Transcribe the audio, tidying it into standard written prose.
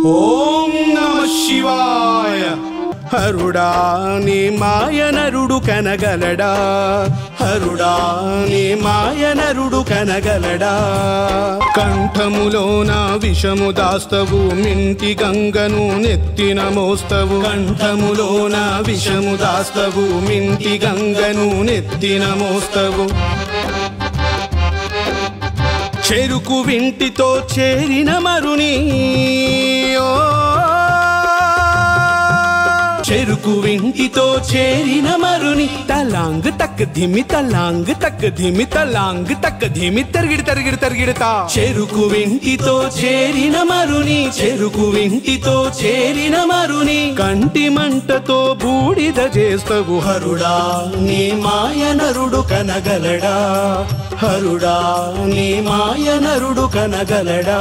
ఓం నమ శివాయ. హరుడా నీ మాయ నరుడు కనగలడా, హరుడా నీ మాయ నరుడు కనగలడా. కంఠములోన విషము దాస్తవు, మింటి గంగను నెత్తిన మోస్తవు. కంఠములోన విషము దాస్తవు, మింటి గంగను నెత్తిన మోస్తవు. చెరుకు వింటితో చేరిన మరుని, చెరుకు వింటితో చేరిన మరుని. తలాంగ్ తక్ ధిమి తలాంగ్ తక్ ధిమి తలాంగ్ తక్ ధిమి తరిగిడి తరిగిడి తరిగిడతా. చెరుకు వింటితో చేరిన మరుని, చెరుకు వింటితో చేరిన మరుని. కంటి మంటతో బూడిద చేస్తవు, హరుడా నీ మాయ నరుడు కనగలడా, హరుడా నీ మాయ నరుడు కనగలడా.